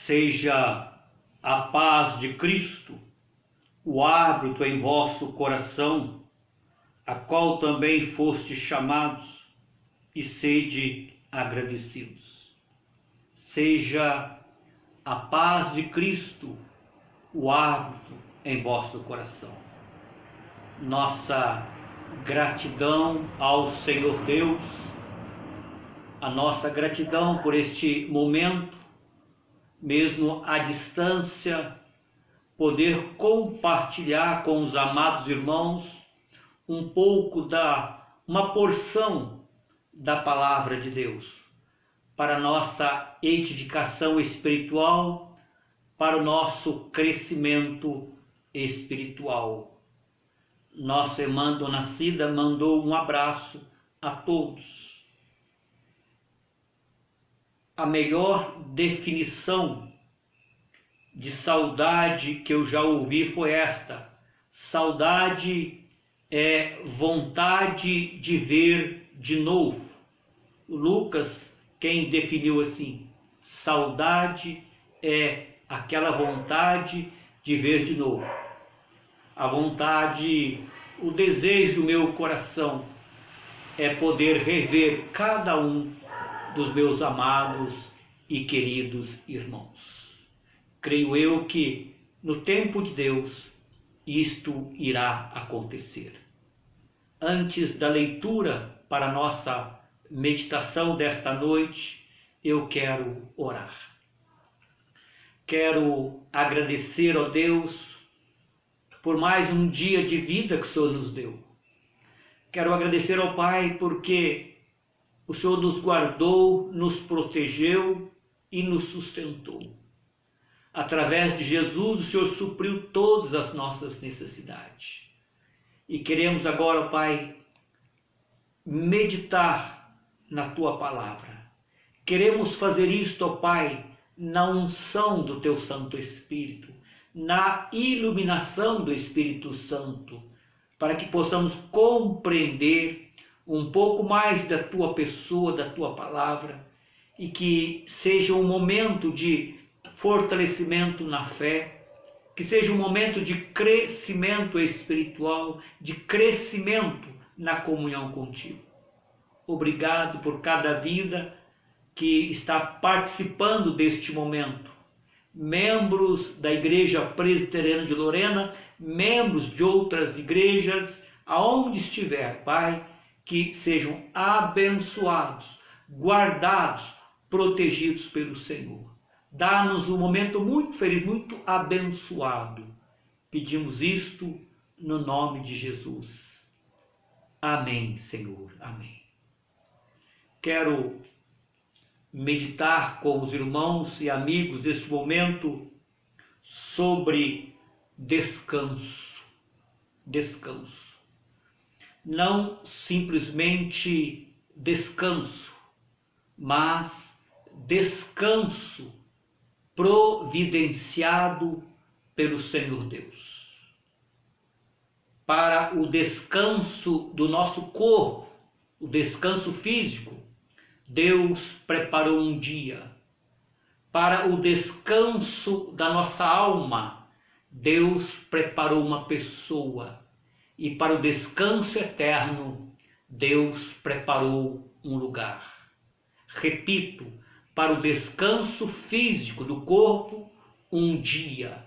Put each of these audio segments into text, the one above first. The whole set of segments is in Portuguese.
Seja a paz de Cristo o árbitro em vosso coração, a qual também fostes chamados, e sede agradecidos. Seja a paz de Cristo o árbitro em vosso coração. Nossa gratidão ao Senhor Deus, a nossa gratidão por este momento, mesmo à distância, poder compartilhar com os amados irmãos um pouco uma porção da palavra de Deus, para a nossa edificação espiritual, para o nosso crescimento espiritual. Nossa irmã Dona Cida mandou um abraço a todos. A melhor definição de saudade que eu já ouvi foi esta: saudade é vontade de ver de novo. Lucas, quem definiu assim: saudade é aquela vontade de ver de novo. A vontade, o desejo do meu coração é poder rever cada um dos meus amados e queridos irmãos. Creio eu que no tempo de Deus isto irá acontecer. Antes da leitura para a nossa meditação desta noite, eu quero orar. Quero agradecer a Deus por mais um dia de vida que o Senhor nos deu. Quero agradecer ao Pai porque o Senhor nos guardou, nos protegeu e nos sustentou. Através de Jesus, o Senhor supriu todas as nossas necessidades. E queremos agora, Pai, meditar na Tua palavra. Queremos fazer isto, ó Pai, na unção do Teu Santo Espírito, na iluminação do Espírito Santo, para que possamos compreender um pouco mais da Tua pessoa, da Tua palavra, e que seja um momento de fortalecimento na fé, que seja um momento de crescimento espiritual, de crescimento na comunhão contigo. Obrigado por cada vida que está participando deste momento. Membros da Igreja Presbiteriana de Lorena, membros de outras igrejas, aonde estiver, Pai, que sejam abençoados, guardados, protegidos pelo Senhor. Dá-nos um momento muito feliz, muito abençoado. Pedimos isto no nome de Jesus. Amém, Senhor. Amém. Quero meditar com os irmãos e amigos deste momento sobre descanso. Descanso. Não simplesmente descanso, mas descanso providenciado pelo Senhor Deus. Para o descanso do nosso corpo, o descanso físico, Deus preparou um dia. Para o descanso da nossa alma, Deus preparou uma pessoa. E para o descanso eterno, Deus preparou um lugar. Repito, para o descanso físico do corpo, um dia.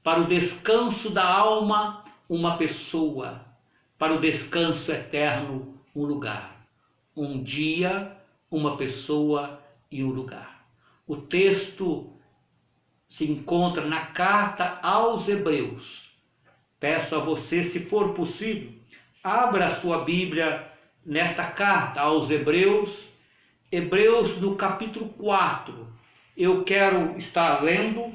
Para o descanso da alma, uma pessoa. Para o descanso eterno, um lugar. Um dia, uma pessoa e um lugar. O texto se encontra na carta aos Hebreus. Peço a você, se for possível, abra a sua Bíblia nesta carta aos Hebreus, Hebreus no capítulo 4. Eu quero estar lendo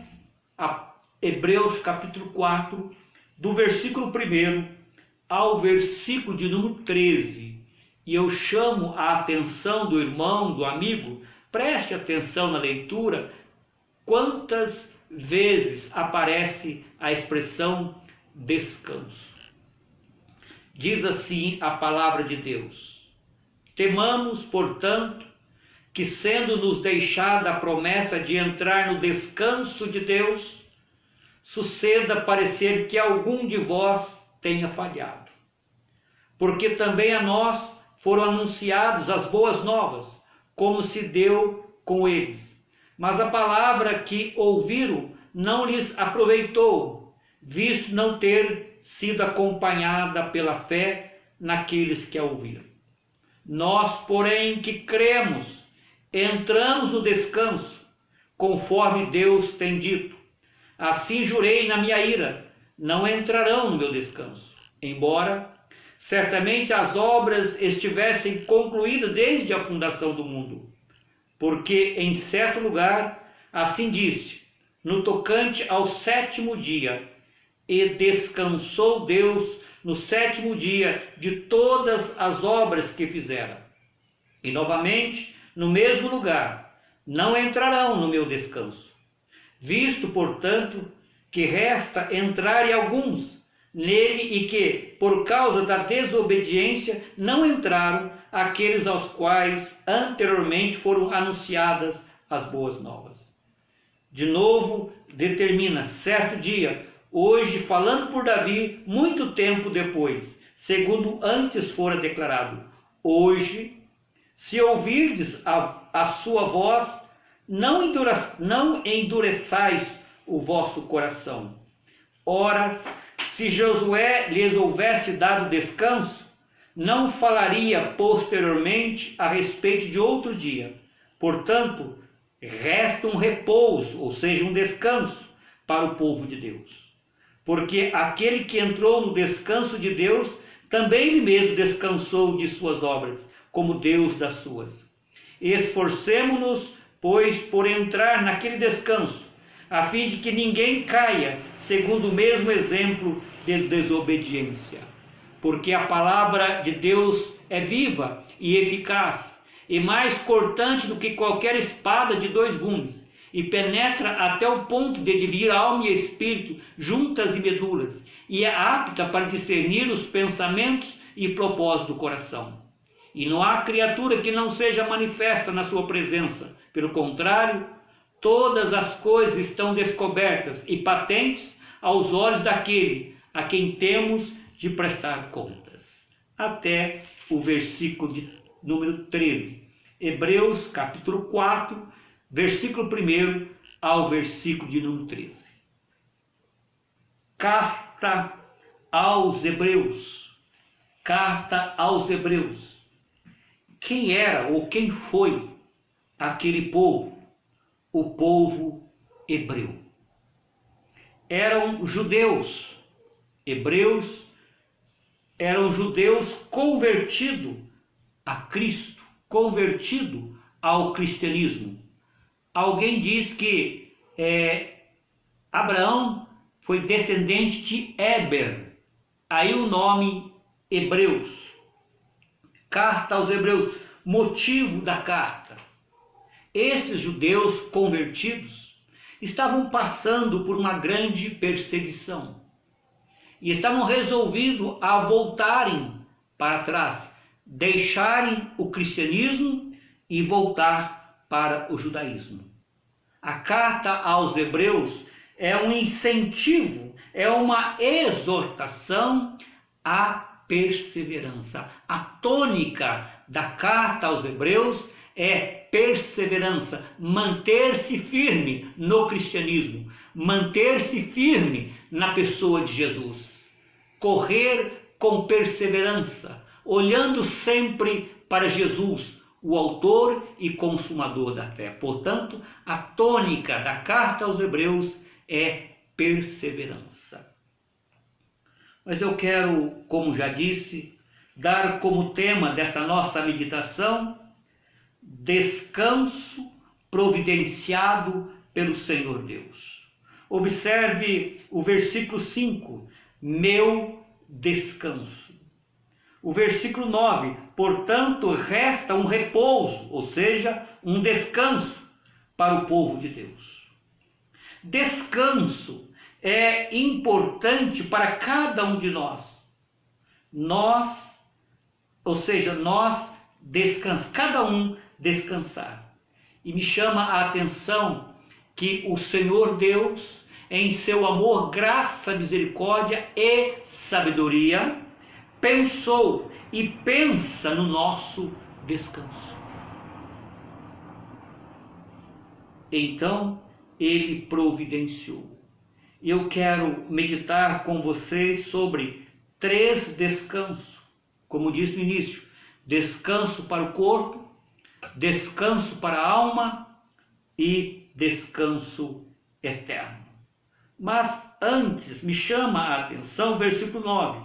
Hebreus capítulo 4, do versículo 1 ao versículo de número 13. E eu chamo a atenção do irmão, do amigo, preste atenção na leitura, quantas vezes aparece a expressão descanso. Diz assim a palavra de Deus: temamos, portanto, que, sendo-nos deixada a promessa de entrar no descanso de Deus, suceda parecer que algum de vós tenha falhado. Porque também a nós foram anunciadas as boas novas, como se deu com eles. Mas a palavra que ouviram não lhes aproveitou, visto não ter sido acompanhada pela fé naqueles que a ouviram. Nós, porém, que cremos, entramos no descanso, conforme Deus tem dito. Assim jurei na minha ira, não entrarão no meu descanso, embora certamente as obras estivessem concluídas desde a fundação do mundo. Porque em certo lugar, assim disse, no tocante ao sétimo dia, e descansou Deus no sétimo dia de todas as obras que fizera. E novamente, no mesmo lugar, não entrarão no meu descanso. Visto, portanto, que resta entrarem alguns nele e que, por causa da desobediência, não entraram aqueles aos quais anteriormente foram anunciadas as boas novas. De novo, determina certo dia, hoje, falando por Davi, muito tempo depois, segundo antes fora declarado: hoje, se ouvirdes a sua voz, não endureçais o vosso coração. Ora, se Josué lhes houvesse dado descanso, não falaria posteriormente a respeito de outro dia. Portanto, resta um repouso, ou seja, um descanso para o povo de Deus. Porque aquele que entrou no descanso de Deus, também ele mesmo descansou de suas obras, como Deus das suas. Esforcemo-nos, pois, por entrar naquele descanso, a fim de que ninguém caia segundo o mesmo exemplo de desobediência. Porque a palavra de Deus é viva e eficaz, e mais cortante do que qualquer espada de 2 gumes, e penetra até o ponto de dividir alma e espírito, juntas e medulas, e é apta para discernir os pensamentos e propósitos do coração. E não há criatura que não seja manifesta na sua presença. Pelo contrário, todas as coisas estão descobertas e patentes aos olhos daquele a quem temos de prestar contas. Até o versículo de número 13. Hebreus, capítulo 4, versículo 1 ao versículo de número 13. Carta aos Hebreus. Carta aos Hebreus. Quem era ou quem foi aquele povo? O povo hebreu. Eram judeus. Hebreus eram judeus convertidos a Cristo, convertido ao cristianismo. Alguém diz que Abraão foi descendente de Éber, aí o nome Hebreus. Carta aos Hebreus, motivo da carta. Estes judeus convertidos estavam passando por uma grande perseguição e estavam resolvidos a voltarem para trás, deixarem o cristianismo e voltar para o judaísmo. A carta aos Hebreus é um incentivo, é uma exortação à perseverança. A tônica da carta aos Hebreus é perseverança, manter-se firme no cristianismo, manter-se firme na pessoa de Jesus, correr com perseverança, olhando sempre para Jesus, o autor e consumador da fé. Portanto, a tônica da carta aos Hebreus é perseverança. Mas eu quero, como já disse, dar como tema desta nossa meditação descanso providenciado pelo Senhor Deus. Observe o versículo 5, meu descanso. O versículo 9, portanto, resta um repouso, ou seja, um descanso para o povo de Deus. Descanso é importante para cada um de nós. Nós descansar, cada um descansar. E me chama a atenção que o Senhor Deus, em seu amor, graça, misericórdia e sabedoria, pensou e pensa no nosso descanso. Então, ele providenciou. Eu quero meditar com vocês sobre 3 descansos. Como disse no início, descanso para o corpo, descanso para a alma e descanso eterno. Mas antes me chama a atenção o versículo 9.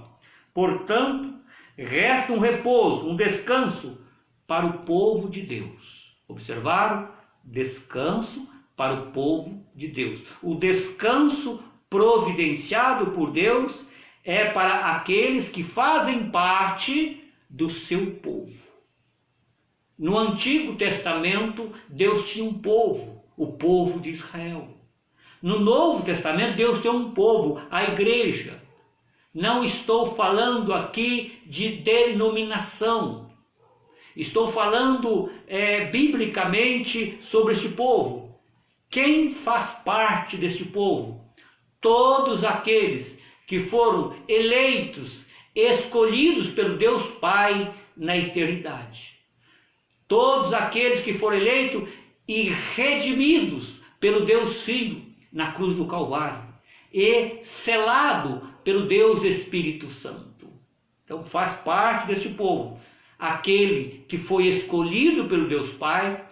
Portanto, resta um repouso, um descanso para o povo de Deus. Observaram? Descanso para o povo de Deus. O descanso providenciado por Deus é para aqueles que fazem parte do seu povo. No Antigo Testamento, Deus tinha um povo, o povo de Israel. No Novo Testamento, Deus tem um povo, a igreja. Não estou falando aqui de denominação. Estou falando biblicamente sobre este povo. Quem faz parte deste povo? Todos aqueles que foram eleitos, escolhidos pelo Deus Pai na eternidade. Todos aqueles que foram eleitos e redimidos pelo Deus Filho na cruz do Calvário e selado pelo Deus Espírito Santo. Então faz parte desse povo aquele que foi escolhido pelo Deus Pai,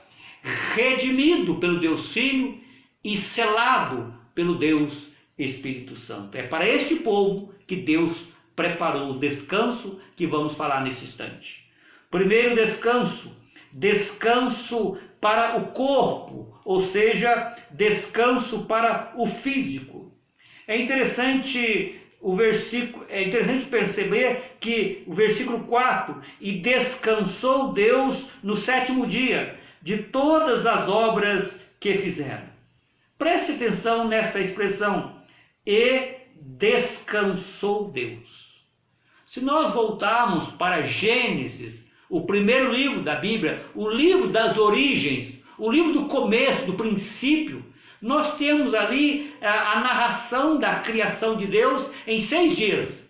redimido pelo Deus Filho e selado pelo Deus Espírito Santo. É para este povo que Deus preparou o descanso que vamos falar nesse instante. Primeiro descanso, descanso para o corpo, ou seja, descanso para o físico. É interessante perceber que o versículo 4, e descansou Deus no 7º dia de todas as obras que fizeram. Preste atenção nesta expressão, e descansou Deus. Se nós voltarmos para Gênesis, o primeiro livro da Bíblia, o livro das origens, o livro do começo, do princípio, nós temos ali a narração da criação de Deus em 6 dias.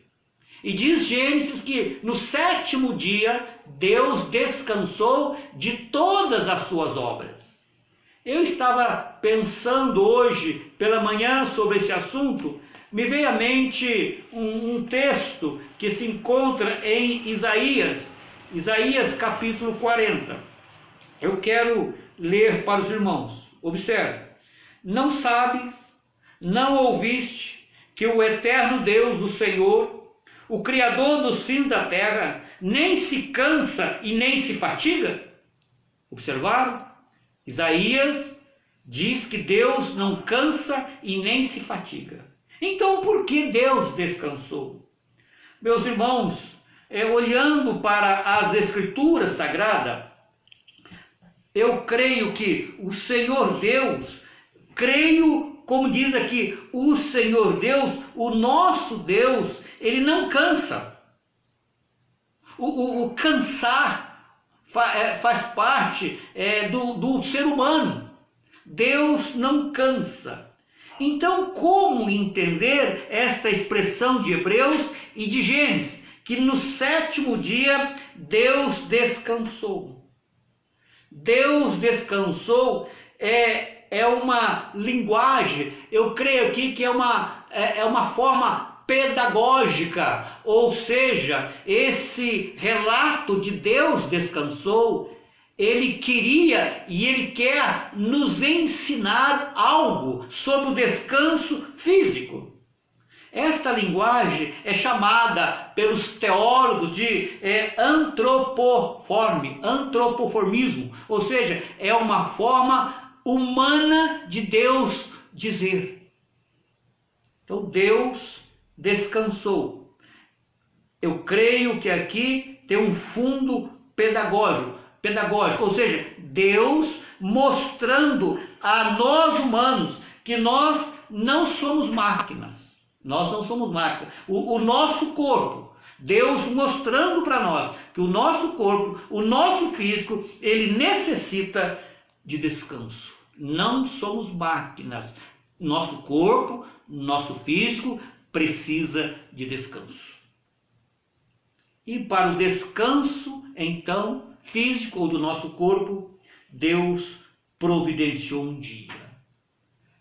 E diz Gênesis que no 7º dia Deus descansou de todas as suas obras. Eu estava pensando hoje pela manhã sobre esse assunto, me veio à mente um texto que se encontra em Isaías capítulo 40. Eu quero ler para os irmãos. Observe. Não sabes, não ouviste que o eterno Deus, o Senhor, o Criador dos fins da terra, nem se cansa e nem se fatiga? Observaram? Isaías diz que Deus não cansa e nem se fatiga. Então, por que Deus descansou? Meus irmãos, olhando para as Escrituras Sagradas, eu creio que o Senhor Deus, como diz aqui, o Senhor Deus, o nosso Deus, ele não cansa. O cansar faz parte do ser humano. Deus não cansa. Então, como entender esta expressão de Hebreus e de Gênesis, que no 7º dia Deus descansou? Deus descansou é uma linguagem, eu creio aqui que é uma forma pedagógica, ou seja, esse relato de Deus descansou, ele queria e ele quer nos ensinar algo sobre o descanso físico. Esta linguagem é chamada pelos teólogos de antropoformismo, ou seja, é uma forma humana de Deus dizer. Então Deus descansou. Eu creio que aqui tem um fundo pedagógico, ou seja, Deus mostrando a nós humanos que nós não somos máquinas. Nós não somos máquinas. O nosso corpo, Deus mostrando para nós que o nosso corpo, o nosso físico, ele necessita de descanso. Não somos máquinas. Nosso corpo, nosso físico precisa de descanso. E para o descanso, então, físico ou do nosso corpo, Deus providenciou um dia.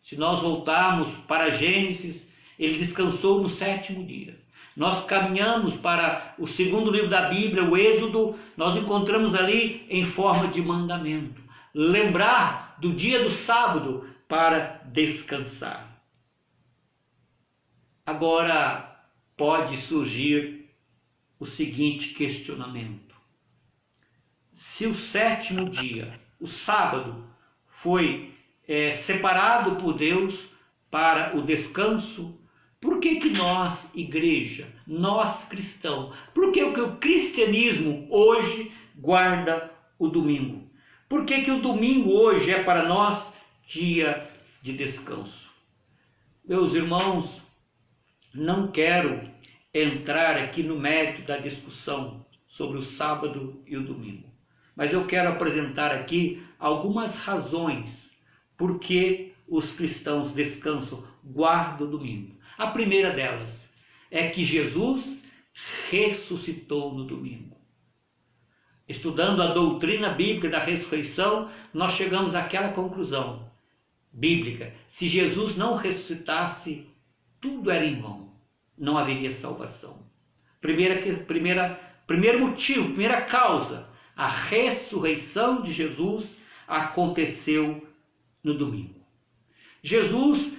Se nós voltarmos para Gênesis, ele descansou no 7º dia. Nós caminhamos para o 2º livro da Bíblia, o Êxodo, nós encontramos ali em forma de mandamento. Lembrar do dia do sábado para descansar. Agora pode surgir o seguinte questionamento. Se o 7º dia, o sábado, foi separado por Deus para o descanso, por que nós, igreja, nós cristãos, por que o cristianismo hoje guarda o domingo? Por que o domingo hoje é para nós dia de descanso? Meus irmãos, não quero entrar aqui no mérito da discussão sobre o sábado e o domingo, mas eu quero apresentar aqui algumas razões por que os cristãos descansam, guardam o domingo. A primeira delas é que Jesus ressuscitou no domingo. Estudando a doutrina bíblica da ressurreição, nós chegamos àquela conclusão bíblica: se Jesus não ressuscitasse, tudo era em vão, não haveria salvação. Primeiro motivo, primeira causa, a ressurreição de Jesus aconteceu no domingo. Jesus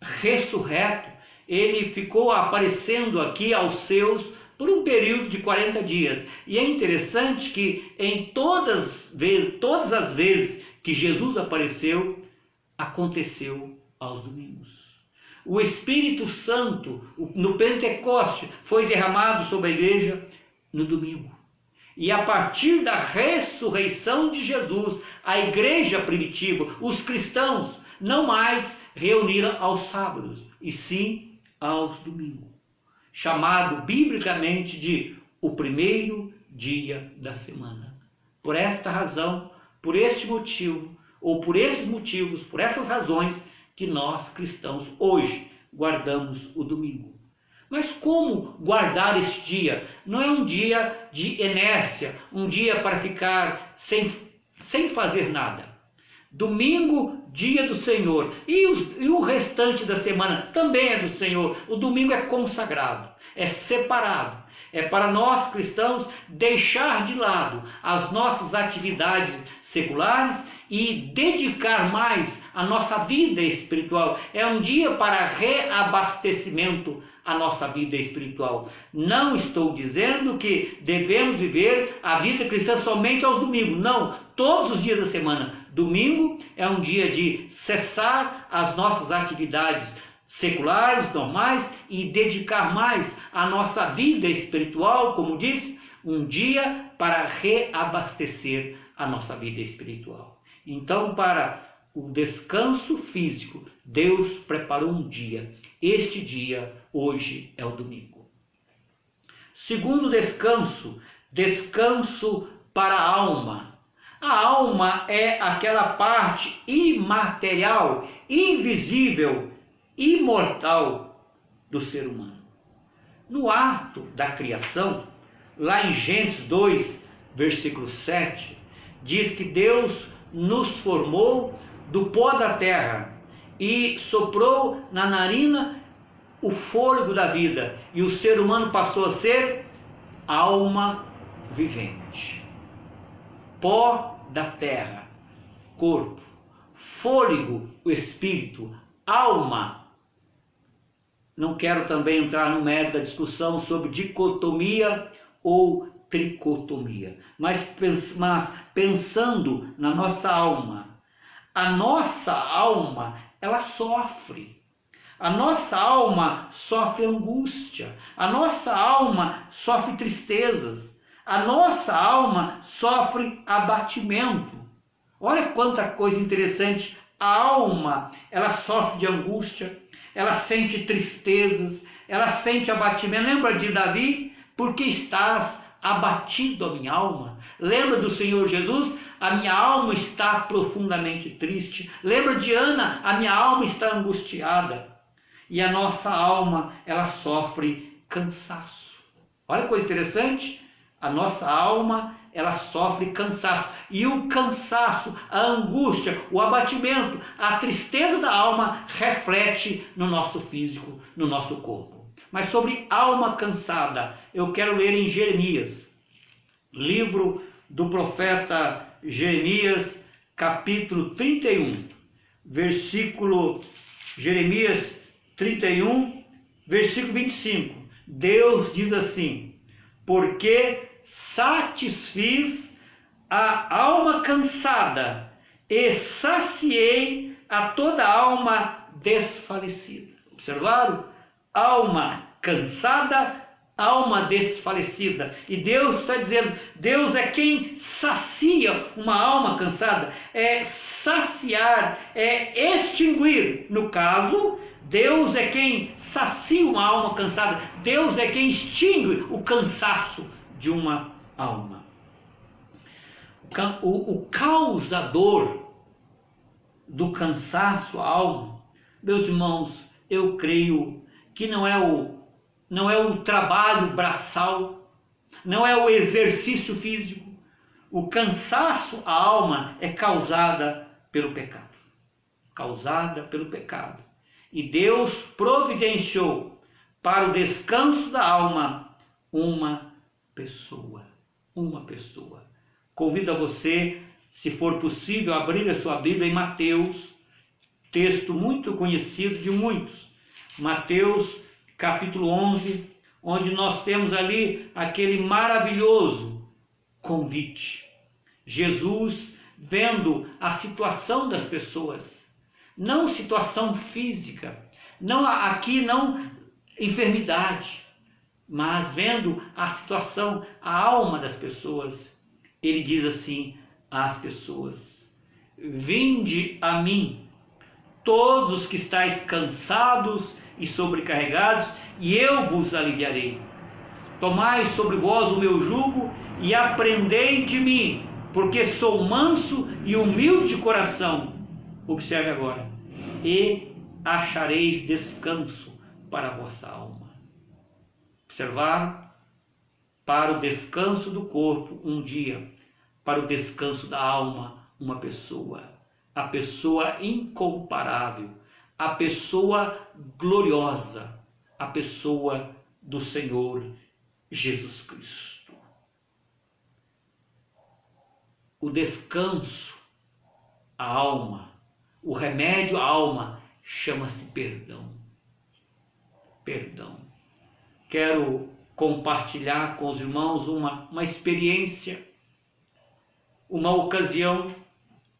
ressurreto, ele ficou aparecendo aqui aos seus por um período de 40 dias. E é interessante que em todas as vezes que Jesus apareceu, aconteceu aos domingos. O Espírito Santo, no Pentecoste, foi derramado sobre a igreja no domingo. E a partir da ressurreição de Jesus, a igreja primitiva, os cristãos, não mais reuniram aos sábados, e sim aos domingos, chamado biblicamente de o primeiro dia da semana. Por esta razão, por este motivo, ou por esses motivos, por essas razões, que nós cristãos hoje guardamos o domingo. Mas como guardar este dia? Não é um dia de inércia, um dia para ficar sem fazer nada. Domingo, dia do Senhor, e o restante da semana também é do Senhor. O domingo é consagrado, é separado. É para nós cristãos deixar de lado as nossas atividades seculares e dedicar mais a nossa vida espiritual. É um dia para reabastecimento a nossa vida espiritual. Não estou dizendo que devemos viver a vida cristã somente aos domingos. Não, todos os dias da semana. Domingo é um dia de cessar as nossas atividades seculares, normais, e dedicar mais a nossa vida espiritual, como disse, um dia para reabastecer a nossa vida espiritual. Então, para o descanso físico, Deus preparou um dia. Este dia, hoje, é o domingo. Segundo descanso, descanso para a alma. A alma é aquela parte imaterial, invisível, imortal do ser humano. No ato da criação, lá em Gênesis 2, versículo 7, diz que Deus nos formou do pó da terra e soprou na narina o fôlego da vida, e o ser humano passou a ser alma vivente. Pó da terra, corpo, fôlego, o espírito, alma. Não quero também entrar no mérito da discussão sobre dicotomia ou tricotomia, mas pensando na nossa alma, a nossa alma, ela sofre. A nossa alma sofre angústia, a nossa alma sofre tristezas, a nossa alma sofre abatimento. Olha quanta coisa interessante. A alma, ela sofre de angústia, ela sente tristezas, ela sente abatimento. Lembra de Davi? Porque estás abatido, a minha alma. Lembra do Senhor Jesus? a minha alma está profundamente triste. Lembra de Ana, a minha alma está angustiada. E a nossa alma, ela sofre cansaço. Olha que coisa interessante, a nossa alma, ela sofre cansaço. E o cansaço, a angústia, o abatimento, a tristeza da alma reflete no nosso físico, no nosso corpo. Mas sobre alma cansada, eu quero ler em Jeremias, livro do profeta Jeremias, capítulo 31, versículo Jeremias 31, versículo 25. Deus diz assim: porque satisfiz a alma cansada e saciei a toda alma desfalecida. Observaram? Alma cansada, alma desfalecida. E Deus está dizendo, Deus é quem sacia uma alma cansada. É saciar, é extinguir. No caso, Deus é quem sacia uma alma cansada. Deus é quem extingue o cansaço de uma alma. O causador do cansaço, a alma, meus irmãos, eu creio que não é o trabalho braçal, não é o exercício físico. O cansaço, a alma, é causada pelo pecado. Causada pelo pecado. E Deus providenciou para o descanso da alma uma pessoa. Uma pessoa. Convido a você, se for possível, a abrir a sua Bíblia em Mateus, texto muito conhecido de muitos. Mateus, capítulo 11, onde nós temos ali aquele maravilhoso convite. Jesus vendo a situação das pessoas, não situação física, não enfermidade, mas vendo a situação, a alma das pessoas, ele diz assim às pessoas: vinde a mim, todos os que estáis cansados e sobrecarregados, e eu vos aliviarei. Tomai sobre vós o meu jugo e aprendei de mim, porque sou manso e humilde de coração. Observe agora: e achareis descanso para a vossa alma. Observaram? Para o descanso do corpo, um dia. Para o descanso da alma, uma pessoa. A pessoa incomparável. A pessoa gloriosa. A pessoa do Senhor Jesus Cristo. O descanso, a alma, o remédio à alma, chama-se perdão. Perdão. Quero compartilhar com os irmãos uma experiência. Uma ocasião,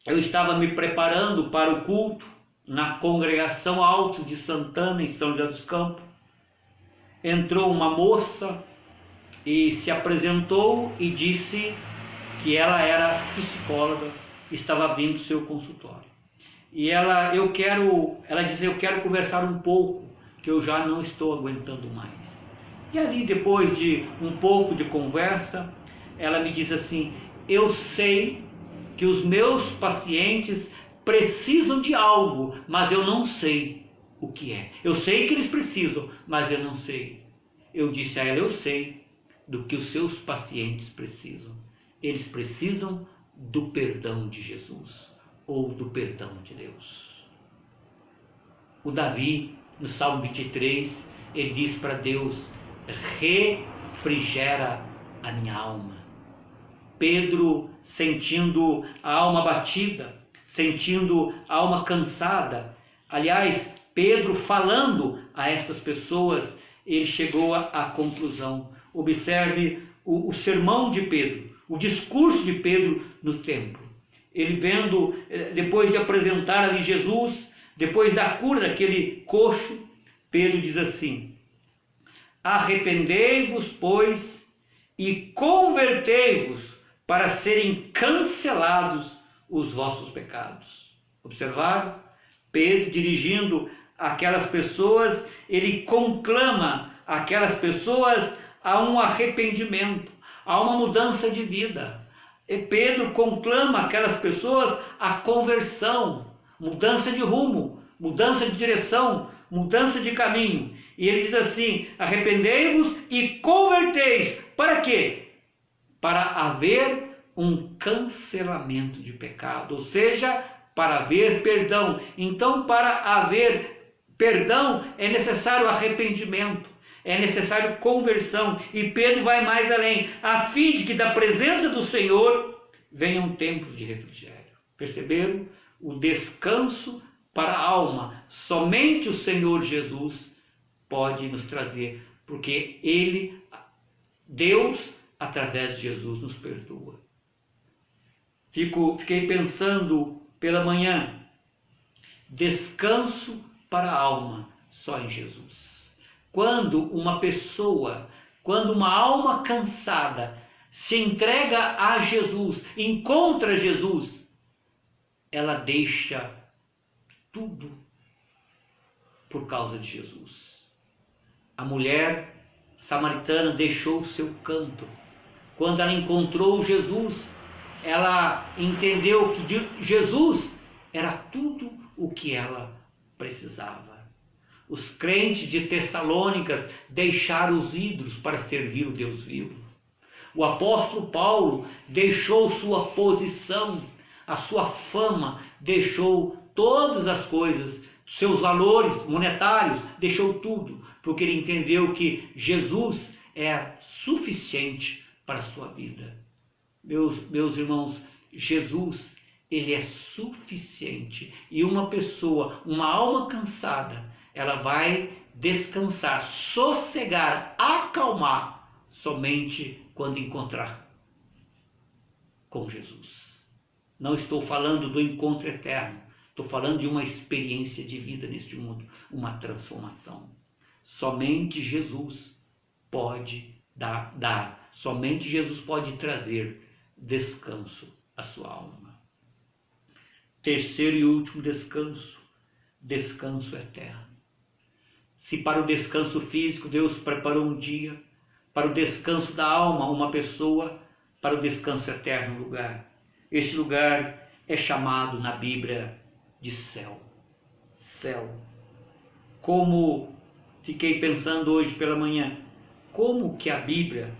eu estava me preparando para o culto na congregação Altos de Santana, em São José dos Campos. Entrou uma moça e se apresentou e disse que ela era psicóloga, estava vindo do seu consultório. E ela disse: eu quero conversar um pouco, que eu já não estou aguentando mais. E ali, depois de um pouco de conversa, ela me diz assim: eu sei que os meus pacientes precisam de algo, mas eu não sei o que é. Eu sei que eles precisam, mas eu não sei. Eu disse a ela: eu sei do que os seus pacientes precisam. Eles precisam do perdão de Jesus, ou do perdão de Deus. O Davi, no Salmo 23, ele diz para Deus: refrigera a minha alma. Pedro, sentindo a alma batida, sentindo a alma cansada. Aliás, Pedro falando a essas pessoas, ele chegou à conclusão. Observe o sermão de Pedro, o discurso de Pedro no templo. Ele vendo, depois de apresentar ali Jesus, depois da cura daquele coxo, Pedro diz assim: arrependei-vos, pois, e convertei-vos, para serem cancelados os vossos pecados. Observaram? Pedro, dirigindo aquelas pessoas, ele conclama aquelas pessoas a um arrependimento, a uma mudança de vida, E Pedro conclama aquelas pessoas a conversão, mudança de rumo, mudança de direção, mudança de caminho. E ele diz assim: arrependei-vos e converteis. Para quê? Para haver um cancelamento de pecado, ou seja, para haver perdão. Então, para haver perdão é necessário arrependimento, é necessário conversão. E Pedro vai mais além, a fim de que da presença do Senhor venham tempos de refrigério. Perceberam? O descanso para a alma, somente o Senhor Jesus pode nos trazer, porque Ele, Deus, através de Jesus, nos perdoa. Fiquei pensando pela manhã, descanso para a alma, só em Jesus. Quando uma pessoa, quando uma alma cansada se entrega a Jesus, encontra Jesus, ela deixa tudo por causa de Jesus. A mulher samaritana deixou o seu canto. Quando ela encontrou Jesus, ela entendeu que Jesus era tudo o que ela precisava. Os crentes de Tessalônicas deixaram os ídolos para servir o Deus vivo. O apóstolo Paulo deixou sua posição, a sua fama, deixou todas as coisas, seus valores monetários, deixou tudo, porque ele entendeu que Jesus é suficiente para a sua vida. Meus irmãos, Jesus, ele é suficiente. E uma pessoa, uma alma cansada, ela vai descansar, sossegar, acalmar, somente quando encontrar com Jesus. Não estou falando do encontro eterno, estou falando de uma experiência de vida neste mundo, uma transformação. Somente Jesus pode dar, somente Jesus pode trazer descanso à sua alma. Terceiro e último descanso, descanso eterno. Se para o descanso físico Deus preparou um dia, para o descanso da alma uma pessoa, para o descanso eterno um lugar. Este lugar é chamado na Bíblia de céu. Céu. Como fiquei pensando hoje pela manhã, como que a Bíblia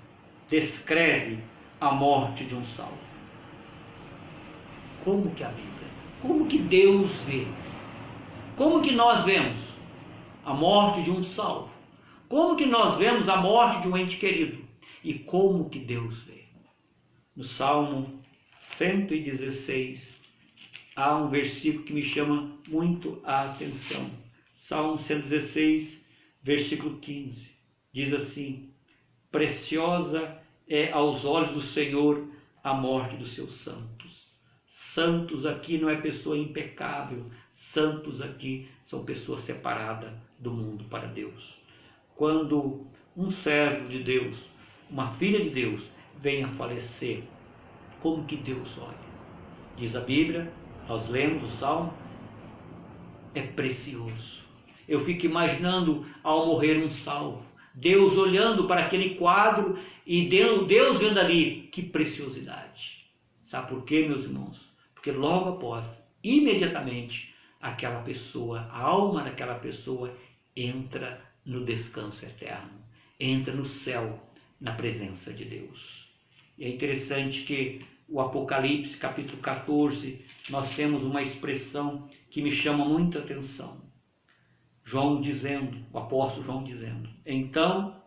descreve a morte de um salvo? Como que a Bíblia? Como que Deus vê? Como que nós vemos a morte de um salvo? Como que nós vemos a morte de um ente querido? E como que Deus vê? No Salmo 116, há um versículo que me chama muito a atenção. Salmo 116, versículo 15. Diz assim: preciosa é aos olhos do Senhor a morte dos seus santos. Santos aqui não é pessoa impecável. Santos aqui são pessoas separadas do mundo para Deus. Quando um servo de Deus, uma filha de Deus, vem a falecer, como que Deus olha? Diz a Bíblia, nós lemos o Salmo, é precioso. Eu fico imaginando ao morrer um salvo, Deus olhando para aquele quadro e Deus vendo ali, que preciosidade. Sabe por quê, meus irmãos? Porque logo após, imediatamente, aquela pessoa, a alma daquela pessoa entra no descanso eterno, entra no céu, na presença de Deus. E é interessante que o Apocalipse, capítulo 14, nós temos uma expressão que me chama muita atenção. João dizendo, o apóstolo João dizendo: então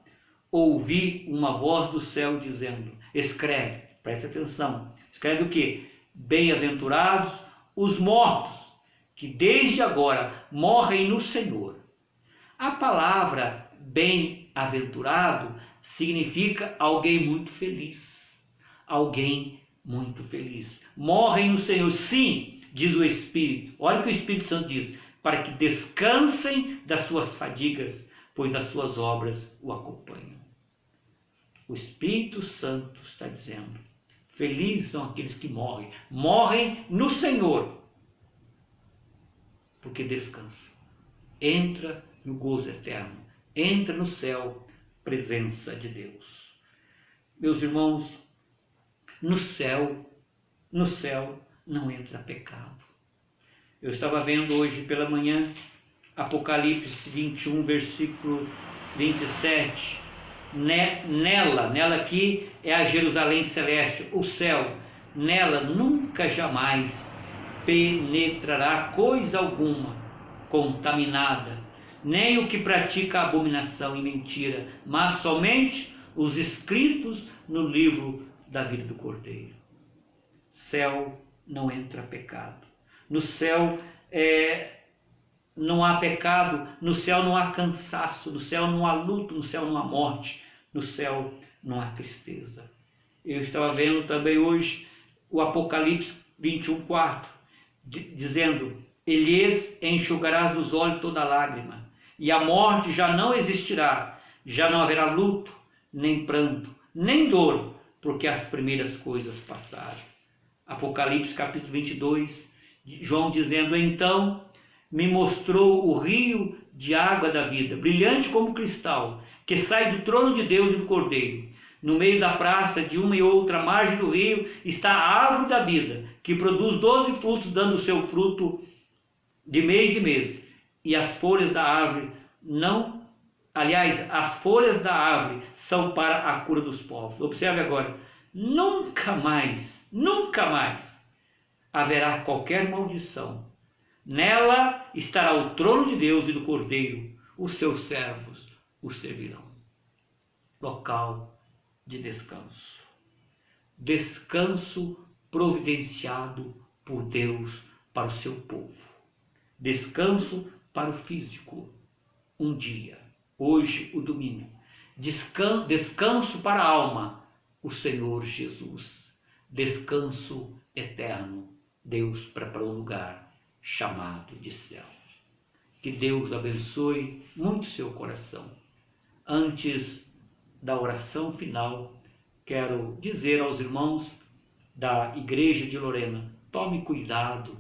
ouvi uma voz do céu dizendo, escreve, preste atenção, escreve o quê? Bem-aventurados os mortos, que desde agora morrem no Senhor. A palavra bem-aventurado significa alguém muito feliz, alguém muito feliz. Morrem no Senhor, sim, diz o Espírito. Olha o que o Espírito Santo diz: para que descansem das suas fadigas, pois as suas obras o acompanham. O Espírito Santo está dizendo: felizes são aqueles que morrem, morrem no Senhor, porque descansam. Entra no gozo eterno, entra no céu, presença de Deus. Meus irmãos, no céu no céu não entra pecado. Eu estava vendo hoje pela manhã Apocalipse 21, versículo 27. Nela aqui é a Jerusalém celeste, o céu. Nela nunca jamais penetrará coisa alguma contaminada, nem o que pratica abominação e mentira, mas somente os escritos no livro da vida do Cordeiro. Céu não entra pecado. No céu não há pecado, no céu não há cansaço, no céu não há luto, no céu não há morte, no céu não há tristeza. Eu estava vendo também hoje o Apocalipse 21:4, dizendo: Ele enxugará dos olhos toda lágrima, e a morte já não existirá, já não haverá luto, nem pranto, nem dor, porque as primeiras coisas passaram. Apocalipse capítulo 22, João dizendo: Então me mostrou o rio de água da vida, brilhante como cristal, que sai do trono de Deus e do Cordeiro. No meio da praça, de uma e outra margem do rio, está a árvore da vida, que produz 12 frutos, dando o seu fruto de mês em mês. E as folhas da árvore as folhas da árvore são para a cura dos povos. Observe agora, nunca mais haverá qualquer maldição. Nela estará o trono de Deus e do Cordeiro, os seus servos o servirão. Local de descanso. Descanso providenciado por Deus para o seu povo. Descanso para o físico, um dia, hoje o domingo. Descanso para a alma, o Senhor Jesus. Descanso eterno, Deus preparou um lugar chamado de céu. Que Deus abençoe muito seu coração. Antes da oração final, quero dizer aos irmãos da Igreja de Lorena: tome cuidado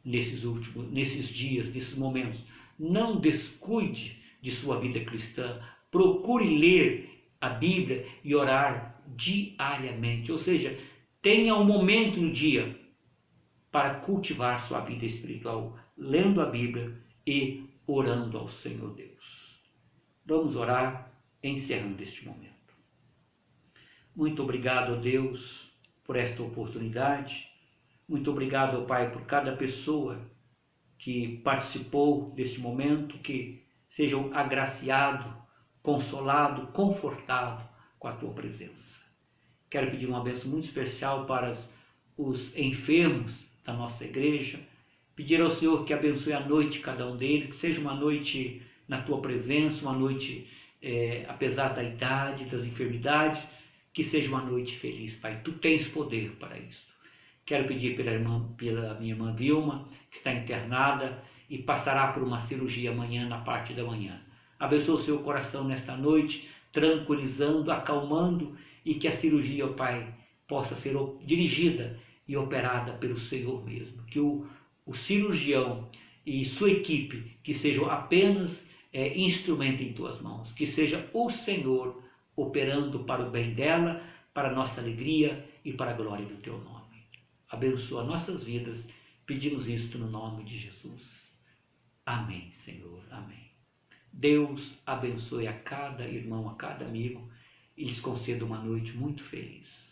nesses dias, nesses momentos. Não descuide de sua vida cristã. Procure ler a Bíblia e orar diariamente. Ou seja, tenha um momento no dia para cultivar sua vida espiritual, lendo a Bíblia e orando ao Senhor Deus. Vamos orar, encerrando este momento. Muito obrigado, Deus, por esta oportunidade. Muito obrigado, Pai, por cada pessoa que participou deste momento, que sejam agraciado, consolado, confortado com a Tua presença. Quero pedir uma bênção muito especial para os enfermos da nossa igreja, pedir ao Senhor que abençoe a noite de cada um deles, que seja uma noite na Tua presença, uma noite, apesar da idade, das enfermidades, que seja uma noite feliz, Pai. Tu tens poder para isso. Quero pedir pela minha irmã Vilma, que está internada e passará por uma cirurgia amanhã, na parte da manhã. Abençoe o seu coração nesta noite, tranquilizando, acalmando, e que a cirurgia, Pai, possa ser dirigida e operada pelo Senhor mesmo. Que o cirurgião e sua equipe, que sejam apenas instrumento em Tuas mãos. Que seja o Senhor operando para o bem dela, para a nossa alegria e para a glória do Teu nome. Abençoa nossas vidas. Pedimos isto no nome de Jesus. Amém, Senhor. Amém. Deus abençoe a cada irmão, a cada amigo, e lhes conceda uma noite muito feliz.